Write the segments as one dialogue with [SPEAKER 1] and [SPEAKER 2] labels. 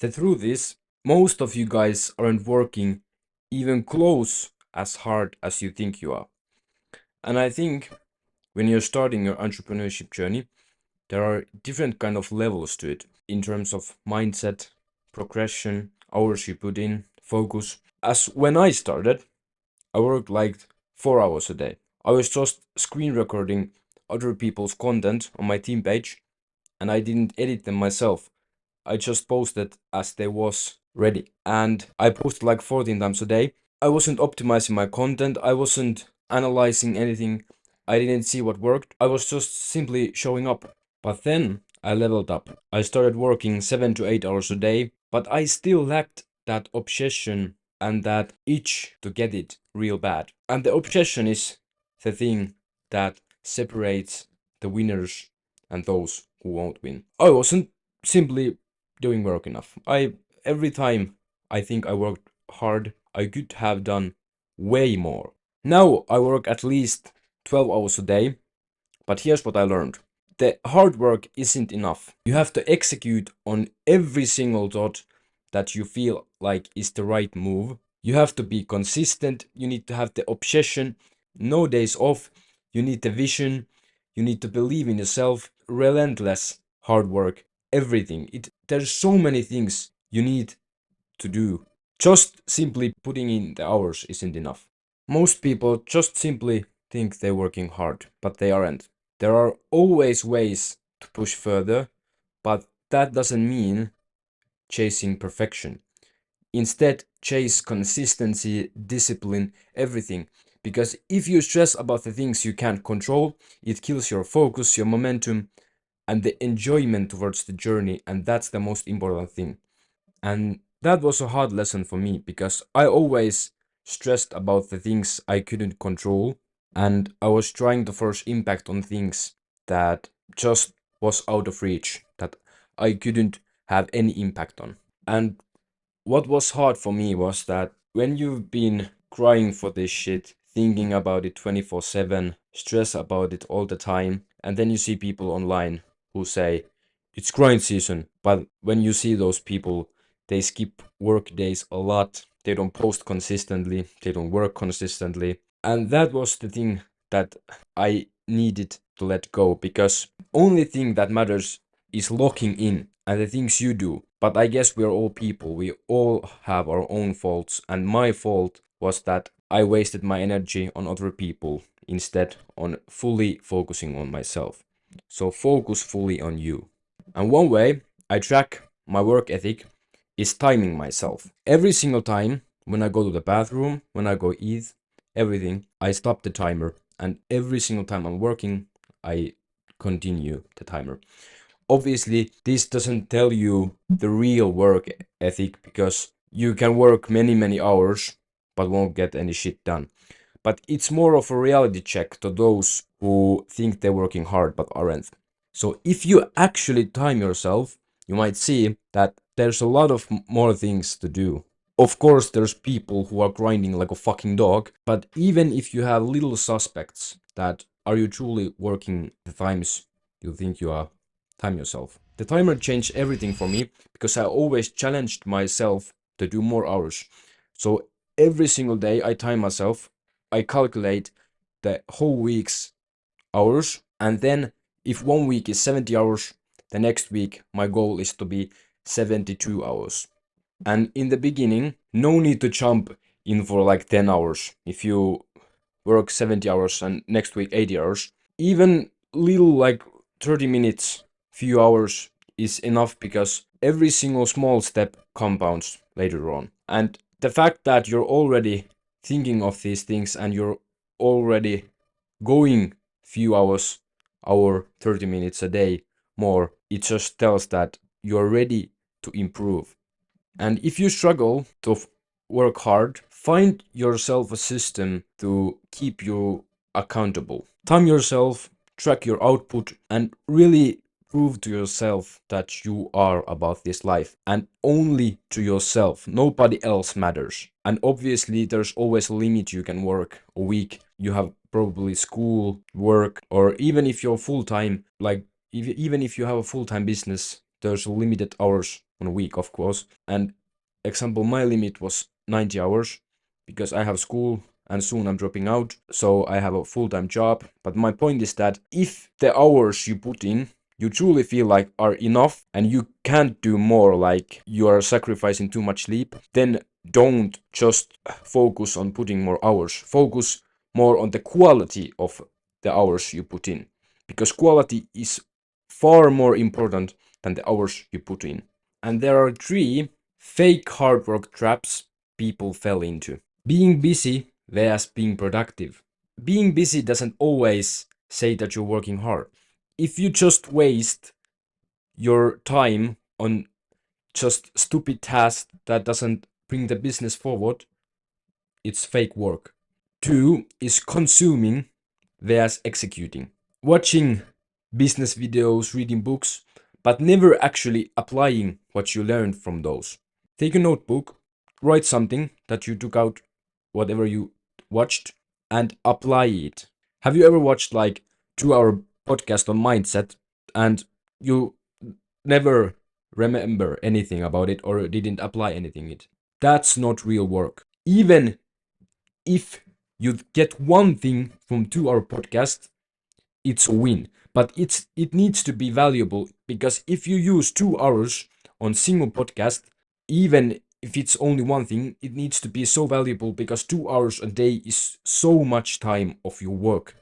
[SPEAKER 1] The truth is, most of you guys aren't working even close as hard as you think you are. And I think when you're starting your entrepreneurship journey, there are different kind of levels to it in terms of mindset, progression, hours you put in, focus. As when I started, I worked like 4 hours a day. I was just screen recording other people's content on my team page, and I didn't edit them myself. I just posted as they was ready. And I posted like 14 times a day. I wasn't optimizing my content. I wasn't analyzing anything. I didn't see what worked. I was just simply showing up. But then I leveled up. I started working 7 to 8 hours a day, but I still lacked that obsession and that itch to get it real bad. And the obsession is the thing that separates the winners and those who won't win. I wasn't simply doing work enough. Every time I think I worked hard, I could have done way more. Now I work at least 12 hours a day, but here's what I learned. The hard work isn't enough. You have to execute on every single thought that you feel like is the right move. You have to be consistent. You need to have the obsession, no days off. You need the vision. You need to believe in yourself. Relentless hard work. Everything. There's so many things you need to do. Just simply putting in the hours isn't enough. Most people just simply think they're working hard, but they aren't. There are always ways to push further, but that doesn't mean chasing perfection. Instead, chase consistency, discipline, everything. Because if you stress about the things you can't control, it kills your focus, your momentum, and the enjoyment towards the journey, and that's the most important thing. And that was a hard lesson for me because I always stressed about the things I couldn't control, and I was trying to force impact on things that just was out of reach, that I couldn't have any impact on. And what was hard for me was that when you've been crying for this shit, thinking about it 24/7, stress about it all the time, and then you see people online who say it's grind season, but when you see those people, they skip work days a lot, they don't post consistently, they don't work consistently, and that was the thing that I needed to let go, because only thing that matters is locking in and the things you do. But I guess we're all people, we all have our own faults, and my fault was that I wasted my energy on other people instead on fully focusing on myself. So focus fully on you. And one way I track my work ethic is timing myself. Every single time when I go to the bathroom, when I go eat, everything, I stop the timer. And every single time I'm working, I continue the timer. Obviously, this doesn't tell you the real work ethic, because you can work many hours but won't get any shit done. But it's more of a reality check to those who think they're working hard but aren't. So if you actually time yourself, you might see that there's a lot of more things to do. Of course, there's people who are grinding like a fucking dog, but even if you have little suspects that are you truly working the times you think you are, time yourself. The timer changed everything for me because I always challenged myself to do more hours. So every single day I time myself, I calculate the whole week's hours, and then if one week is 70 hours, the next week my goal is to be 72 hours. And in the beginning, no need to jump in for like 10 hours. If you work 70 hours and next week 80 hours, even little like 30 minutes, few hours is enough, because every single small step compounds later on. And the fact that you're already thinking of these things and you're already going few hours, hour, 30 minutes a day more, it just tells that you're ready to improve. And if you struggle to work hard, find yourself a system to keep you accountable. Time yourself, track your output, and really prove to yourself that you are about this life, and only to yourself. Nobody else matters. And obviously, there's always a limit you can work a week. You have probably school, work, or even if you're full time, like even if you have a full time business, there's limited hours on a week, of course. And example, my limit was 90 hours because I have school and soon I'm dropping out, so I have a full-time job. But my point is that if the hours you put in, you truly feel like are enough and you can't do more, like you are sacrificing too much sleep, then don't just focus on putting more hours. Focus more on the quality of the hours you put in, because quality is far more important than the hours you put in. And there are 3 fake hard work traps people fell into. Being busy versus being productive. Being busy doesn't always say that you're working hard. If you just waste your time on just stupid tasks that doesn't bring the business forward, it's fake work. 2 is consuming versus executing. Watching business videos, reading books, but never actually applying what you learned from those. Take a notebook, write something that you took out, whatever you watched, and apply it. Have you ever watched like 2-hour podcast on mindset and you never remember anything about it or didn't apply anything it? That's not real work. Even if you get one thing from 2-hour podcast, it's a win. But it needs to be valuable, because if you use 2 hours on single podcast, even if it's only one thing, it needs to be so valuable, because 2 hours a day is so much time of your work.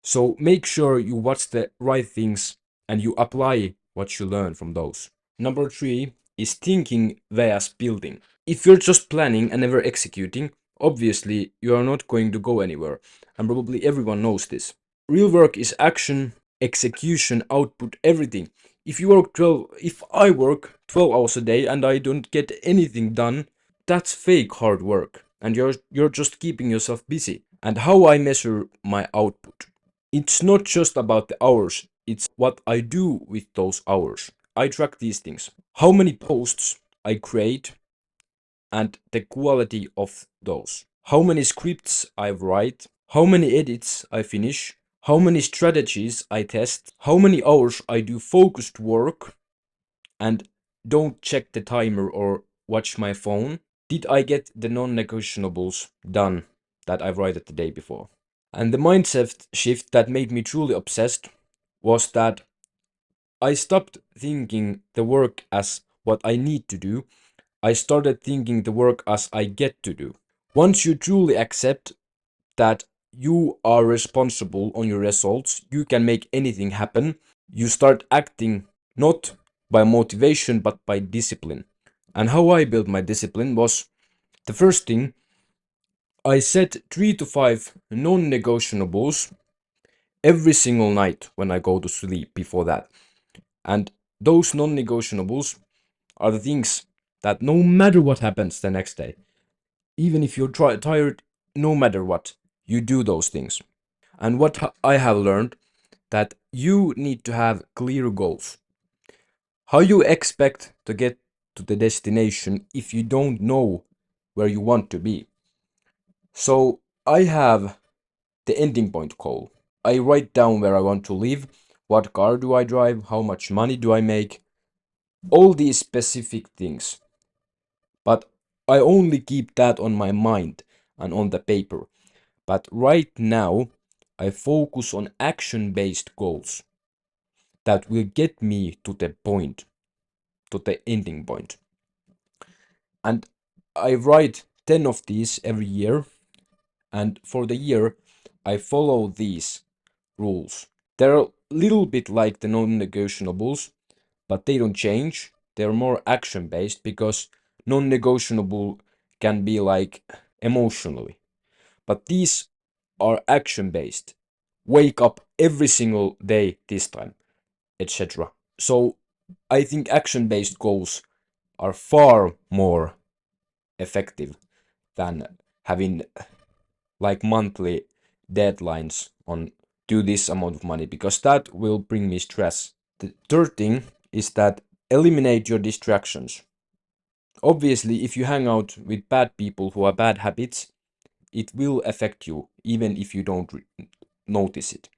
[SPEAKER 1] So make sure you watch the right things and you apply what you learn from those. Number 3 is thinking versus building. If you're just planning and never executing, obviously you are not going to go anywhere, and probably everyone knows this. Real work is action, execution, output, everything. If I work 12 hours a day and I don't get anything done, that's fake hard work, and you're just keeping yourself busy. And how I measure my output. It's not just about the hours, it's what I do with those hours. I track these things. How many posts I create and the quality of those. How many scripts I write, how many edits I finish, how many strategies I test, how many hours I do focused work and don't check the timer or watch my phone. Did I get the non-negotiables done that I wrote the day before? And the mindset shift that made me truly obsessed was that I stopped thinking the work as what I need to do. I started thinking the work as I get to do. Once you truly accept that you are responsible on your results, you can make anything happen, you start acting not by motivation but by discipline. And how I built my discipline was, the first thing, I set 3 to 5 non-negotiables every single night when I go to sleep before that. And those non-negotiables are the things that no matter what happens the next day, even if you're tired, no matter what, you do those things. And what I have learned, that you need to have clear goals. How you expect to get to the destination if you don't know where you want to be? So I have the ending point goal. I write down where I want to live, what car do I drive, how much money do I make, all these specific things. But I only keep that on my mind and on the paper. But right now, I focus on action-based goals that will get me to the point, to the ending point. And I write 10 of these every year, and for the year, I follow these rules. They're a little bit like the non-negotiables, but they don't change. They're more action-based, because non-negotiable can be like emotionally. But these are action-based. Wake up every single day this time, etc. So I think action-based goals are far more effective than having like monthly deadlines on do this amount of money, because that will bring me stress. The third thing is that eliminate your distractions. Obviously, if you hang out with bad people who have bad habits, it will affect you even if you don't notice it.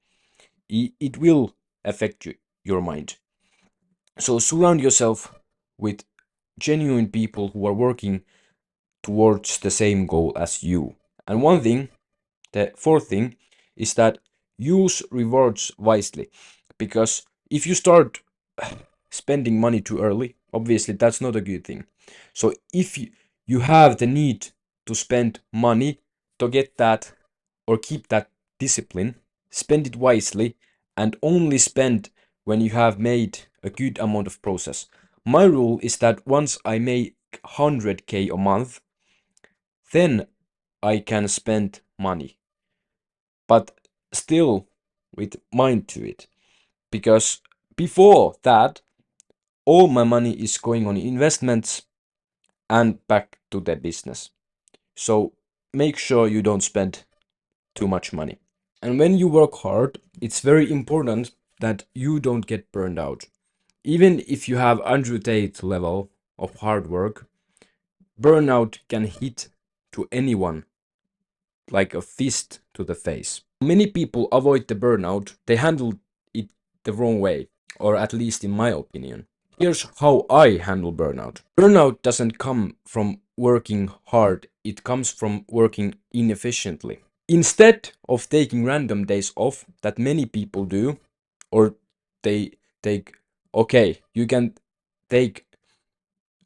[SPEAKER 1] It will affect your mind. So surround yourself with genuine people who are working towards the same goal as you. And one thing, the fourth thing, is that use rewards wisely. Because if you start spending money too early, obviously that's not a good thing. So if you have the need to spend money to get that or keep that discipline, spend it wisely and only spend when you have made a good amount of process. My rule is that once I make 100k a month, then I can spend money, but still with mind to it. Because before that, all my money is going on investments and back to the business. So make sure you don't spend too much money. And when you work hard, it's very important that you don't get burned out. Even if you have Andrew Tate level of hard work, burnout can hit to anyone like a fist to the face. Many people avoid the burnout, they handle it the wrong way, or at least in my opinion. Here's how I handle burnout. Burnout doesn't come from working hard, it comes from working inefficiently. Instead of taking random days off that many people do, or they take, okay, you can take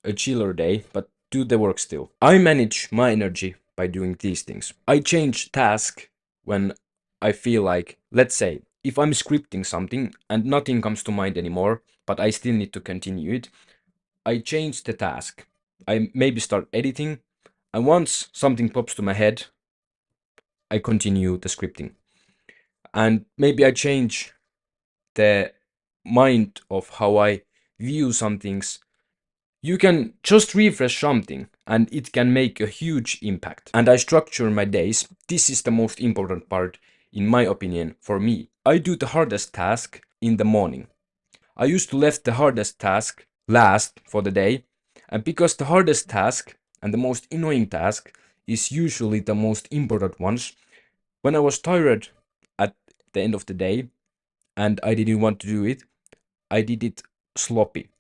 [SPEAKER 1] a chiller day, but do the work still. I manage my energy by doing these things. I change task when I feel like, let's say, if I'm scripting something and nothing comes to mind anymore, but I still need to continue it, I change the task. I maybe start editing, and once something pops to my head, I continue the scripting. And maybe I change the mind of how I view some things. You can just refresh something and it can make a huge impact. And I structure my days. This is the most important part, in my opinion, for me. I do the hardest task in the morning. I used to left the hardest task last for the day. And because the hardest task and the most annoying task is usually the most important ones, when I was tired at the end of the day and I didn't want to do it, I did it sloppy.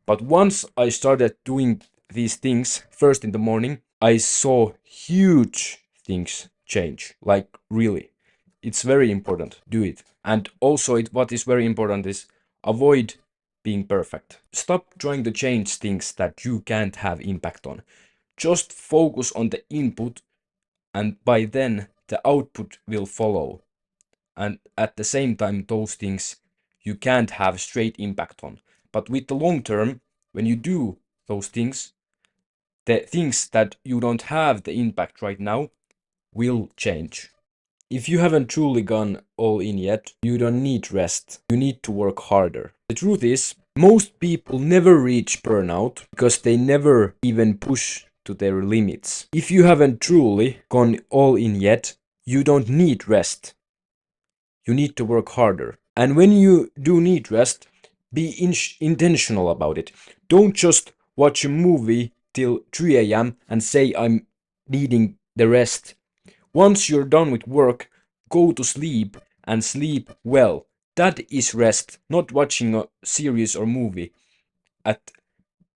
[SPEAKER 1] But once I started doing these things first in the morning, I saw huge things change. Like really, it's very important. Do it. And also, what is very important is avoid being perfect. Stop trying to change things that you can't have impact on. Just focus on the input, and by then the output will follow. And at the same time, those things you can't have straight impact on. But with the long term, when you do those things, the things that you don't have the impact right now will change. If you haven't truly gone all in yet, you don't need rest. You need to work harder. The truth is, most people never reach burnout because they never even push to their limits. If you haven't truly gone all in yet, you don't need rest. You need to work harder. And when you do need rest, be intentional about it. Don't just watch a movie till 3 a.m. and say I'm needing the rest. Once you're done with work, go to sleep and sleep well. That is rest, not watching a series or movie at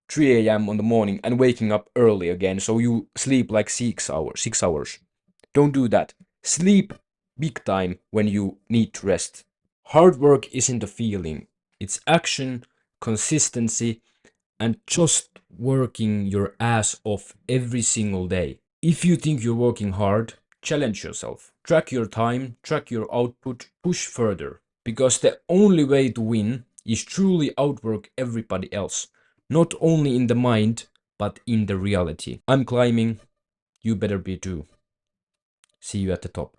[SPEAKER 1] 3 a.m. on the morning and waking up early again so you sleep like 6 hours. 6 hours. Don't do that. Sleep big time when you need to rest. Hard work isn't a feeling, it's action, consistency, and just working your ass off every single day. If you think you're working hard, challenge yourself. Track your time, track your output, push further. Because the only way to win is truly outwork everybody else. Not only in the mind, but in the reality. I'm climbing, you better be too. See you at the top.